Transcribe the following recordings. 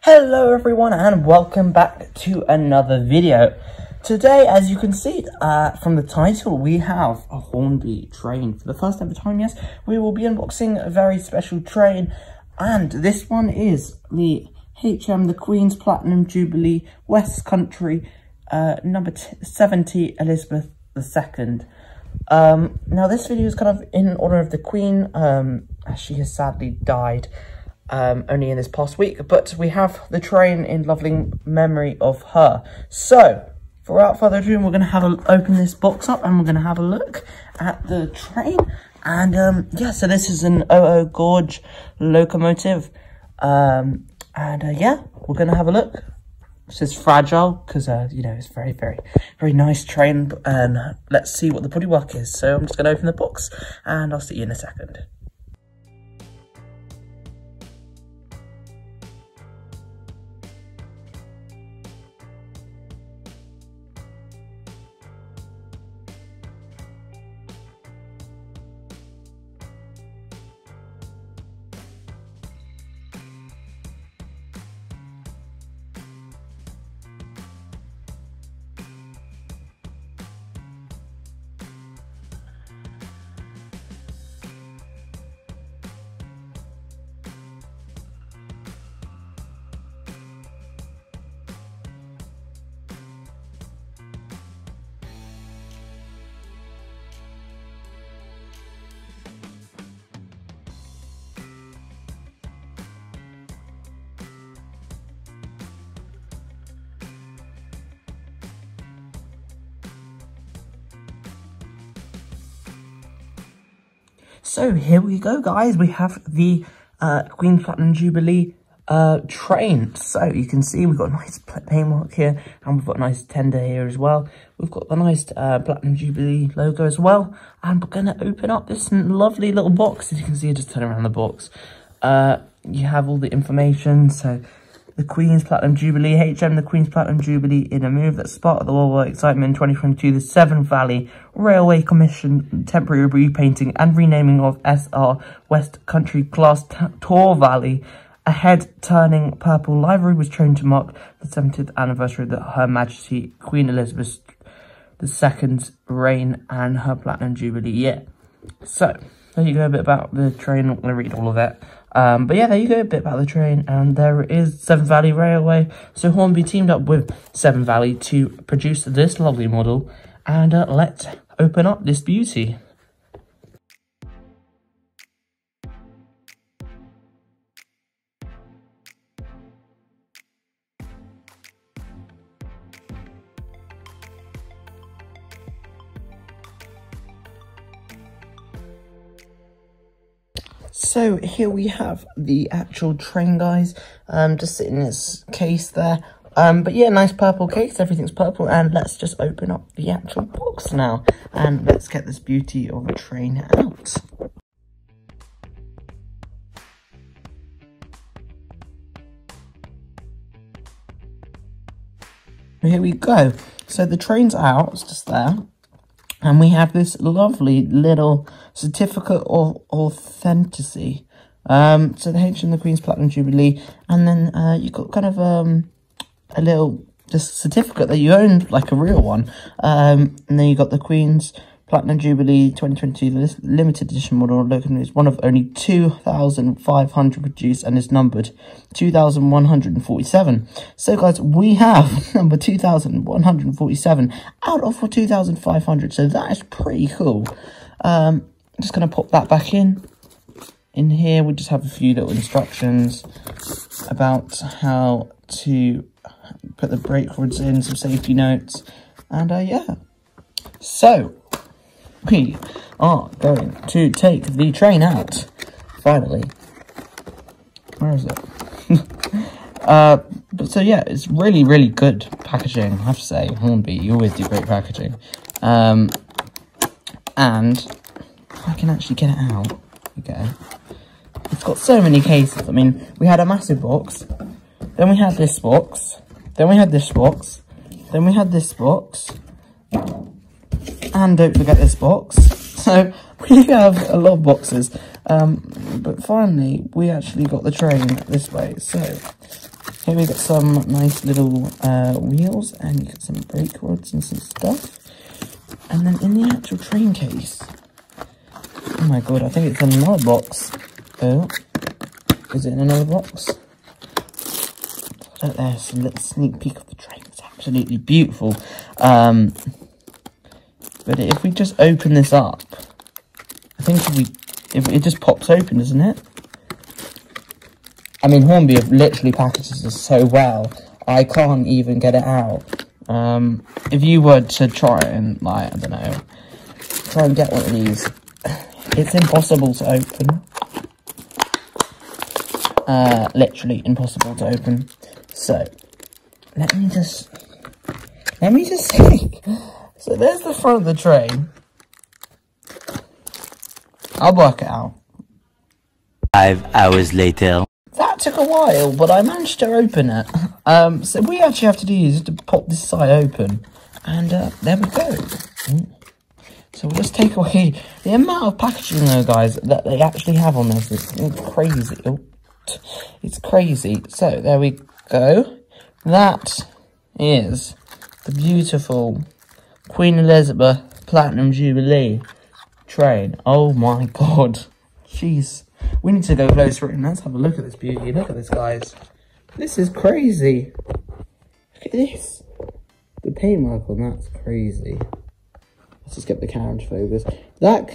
Hello everyone and welcome back to another video. Today, as you can see from the title, we have a Hornby train. For the first ever time, yes, we will be unboxing a very special train, and this one is the the Queen's Platinum Jubilee West Country number 70 Elizabeth II. Now this video is kind of in honor of the Queen, as she has sadly died only in this past week, but we have the train in lovely memory of her. So without further ado, we're going to have open this box up and we're going to have a look at the train. And yeah, so this is an 00 gauge locomotive, and yeah, we're going to have a look. This is fragile because you know, it's very nice train, and let's see what the bodywork is. So I'm just going to open the box and I'll see you in a second. So here we go, guys. We have the Queen's Platinum Jubilee train. So you can see we've got a nice paintwork here, and we've got a nice tender here as well. We've got the nice Platinum Jubilee logo as well. And we're going to open up this lovely little box. As you can see, just turn around the box. You have all the information. So the Queen's Platinum Jubilee, the Queen's Platinum Jubilee, in a move that sparked the worldwide excitement in 2022, the Severn Valley Railway commissioned temporary repainting and renaming of SR West Country Class Tor Valley. A head-turning purple livery was chosen to mark the 70th anniversary of Her Majesty Queen Elizabeth II's reign and her Platinum Jubilee year. So, there you go, a bit about the train. I'm not going to read all of it. But yeah, there you go, a bit about the train. And there is Severn Valley Railway. So Hornby teamed up with Severn Valley to produce this lovely model. And let's open up this beauty. So here we have the actual train, guys, just sitting in its case there. But yeah, nice purple case, everything's purple, and let's just open up the actual box now, and let's get this beauty of a train out. Here we go. So the train's out, it's just there. And we have this lovely little certificate of authenticity. So the H and the Queen's Platinum Jubilee. And then you've got kind of a little just certificate that you own, like a real one. And then you got the Queen's Platinum Jubilee 2022 this limited edition model. It's one of only 2,500 produced and is numbered 2,147. So guys, we have number 2,147 out of 2,500. So that is pretty cool. I'm just going to pop that back in. In here, we just have a few little instructions about how to put the brake cords in, some safety notes, and yeah. So we are going to take the train out, finally. Where is it? But so yeah, it's really good packaging, I have to say. Hornby, you always do great packaging. And I can actually get it out. Okay. It's got so many cases. I mean, we had a massive box, then we had this box, then we had this box, then we had this box, and don't forget this box. So we have a lot of boxes, but finally we actually got the train this way. So Here we got some nice little wheels, and you got some brake rods and some stuff. And then in the actual train case, oh my god, I think it's in another box. Oh, is it in another box? Look, there's a little sneak peek of the train. It's absolutely beautiful. But if we just open this up, I think if it just pops open, doesn't it? I mean, Hornby have literally packaged this so well, I can't even get it out. If you were to try and, like, I don't know, try and get one of these, it's impossible to open. Literally impossible to open. So, let me just see. So there's the front of the train. I'll work it out. 5 hours later. That took a while, but I managed to open it. So we actually have to do is to pop this side open, and there we go. So we'll just take away the amount of packaging, though, guys, that they actually have on this. It's crazy. Oh, it's crazy. So there we go. That is the beautiful Queen Elizabeth Platinum Jubilee train. Oh my god. Jeez. We need to go closer in. Let's have a look at this beauty. Look at this, guys. This is crazy. Look at this. The paintwork on that's crazy. Let's just get the camera to focus. That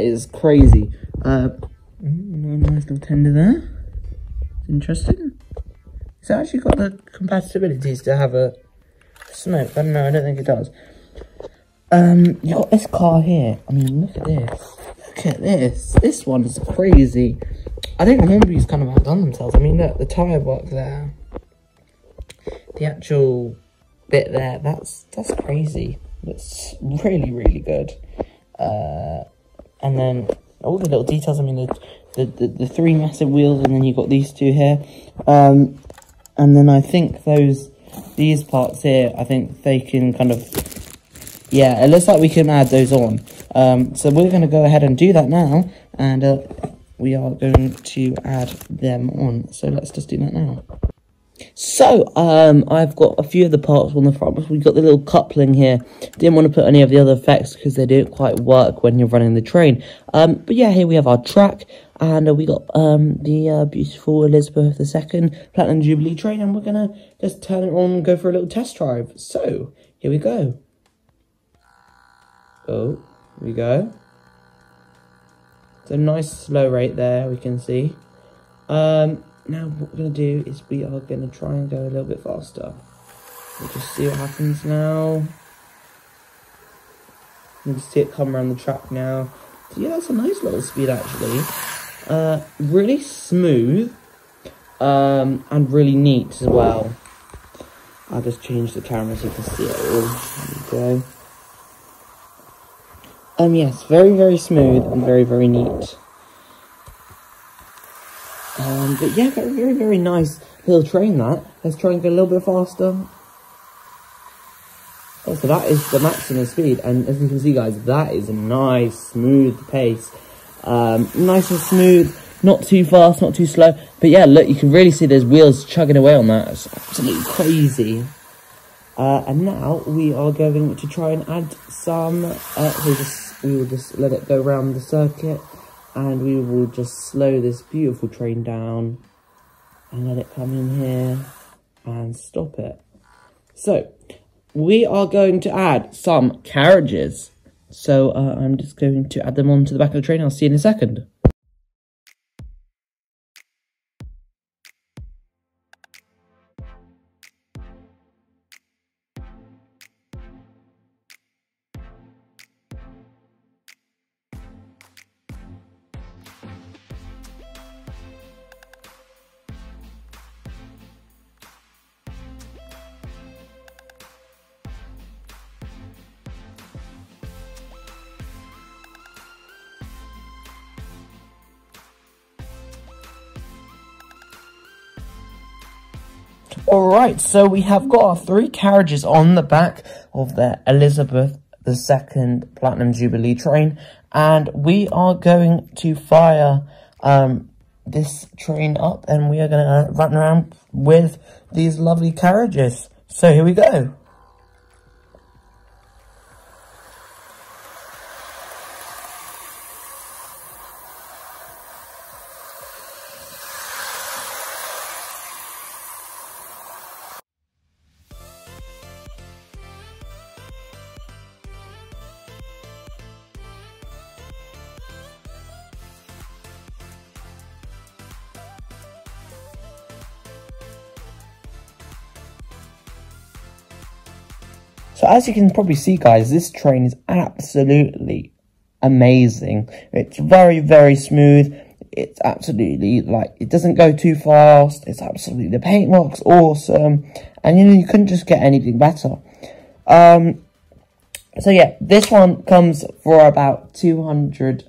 is crazy. Nice little tender there. It's interesting. It's actually got the compatibilities to have a smoke. I don't know. I don't think it does. You got this car here. I mean, look at this. Look at this. This one is crazy. I think Hornby's kind of outdone themselves. I mean, look, the tyre work there. The actual bit there. That's crazy. That's really, really good. And then all the little details. I mean, the 3 massive wheels, and then you've got these 2 here. And then I think these parts here, I think they can kind of, yeah, it looks like we can add those on. So we're going to go ahead and do that now, and we are going to add them on. So let's just do that now. So, I've got a few of the parts on the front. We've got the little coupling here. Didn't want to put any of the other effects because they don't quite work when you're running the train. But yeah, here we have our track, and we got the beautiful Elizabeth II Platinum Jubilee train, and we're going to just turn it on and go for a little test drive. So, here we go. Oh, here we go. It's a nice slow rate there, we can see. Now what we're going to do is we are going to try and go a little bit faster. We'll just see what happens now. You can see it come around the track now. So yeah, that's a nice little speed actually. Really smooth. And really neat as well. I'll just change the camera so you can see it all. There we go. Yes, very, very smooth and very, very neat. But yeah, very, very nice little train that. Let's try and go a little bit faster. Oh, so that is the maximum speed, and as you can see, guys, that is a nice, smooth pace. Nice and smooth, not too fast, not too slow. But yeah, look, you can really see those wheels chugging away on that. It's absolutely crazy. And now we are going to try and add some. We will just let it go around the circuit, and we will just slow this beautiful train down and let it come in here and stop it. So we are going to add some carriages. So I'm just going to add them onto the back of the train. I'll see you in a second. Alright, so we have got our 3 carriages on the back of the Elizabeth II Platinum Jubilee train, and we are going to fire this train up, and we are going to run around with these lovely carriages. So here we go. So as you can probably see, guys, this train is absolutely amazing. It's very, very smooth. It's absolutely, like, it doesn't go too fast. It's absolutely, the paintwork's awesome. And, you know, you couldn't just get anything better. So yeah, this one comes for about 200.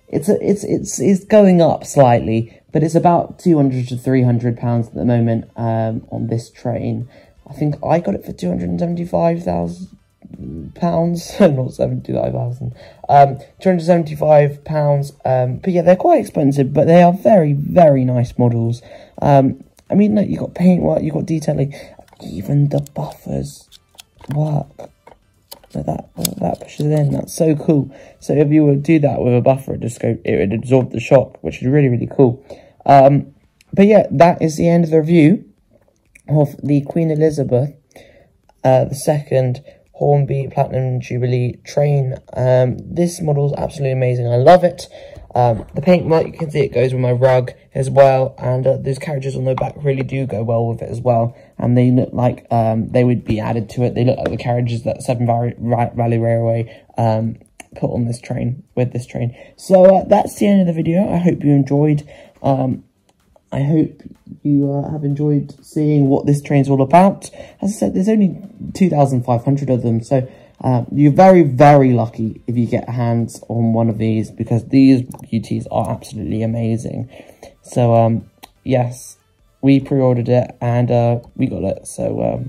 It's going up slightly, but it's about 200 to 300 pounds at the moment, on this train. I think I got it for £275,000, not 75,000, £275. But yeah, they're quite expensive, but they are very, very nice models. I mean, look, you got paintwork, you got detailing, even the buffers work. So that pushes in. That's so cool. So if you would do that with a buffer, it would absorb the shock, which is really, really cool. But yeah, that is the end of the review of the Queen Elizabeth II Hornby Platinum Jubilee train. This model is absolutely amazing. I love it. The paintwork, you can see it goes with my rug as well, and those carriages on the back really do go well with it as well, and they look like they would be added to it. They look like the carriages that Severn Valley Railway put on this train, with this train. So that's the end of the video. I hope you enjoyed. I hope you have enjoyed seeing what this train's all about. As I said, there's only 2,500 of them, so you're very, very lucky if you get hands on one of these, because these beauties are absolutely amazing. So, yes, we pre-ordered it, and we got it. So,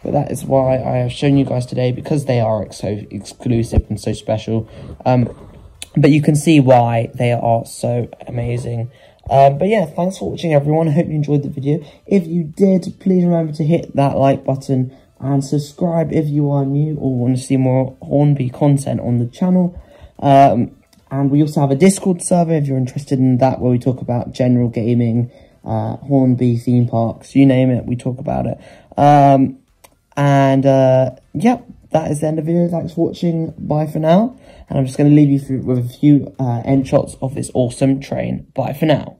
but that is why I have shown you guys today, because they are so exclusive and so special. But you can see why they are so amazing. But yeah, thanks for watching, everyone. I hope you enjoyed the video. If you did, please remember to hit that like button and subscribe if you are new or want to see more Hornby content on the channel. And we also have a Discord server if you're interested in that, where we talk about general gaming, Hornby theme parks, you name it, we talk about it. Yep, that is the end of the video. Thanks for watching. Bye for now. And I'm just going to leave you with a few end shots of this awesome train. Bye for now.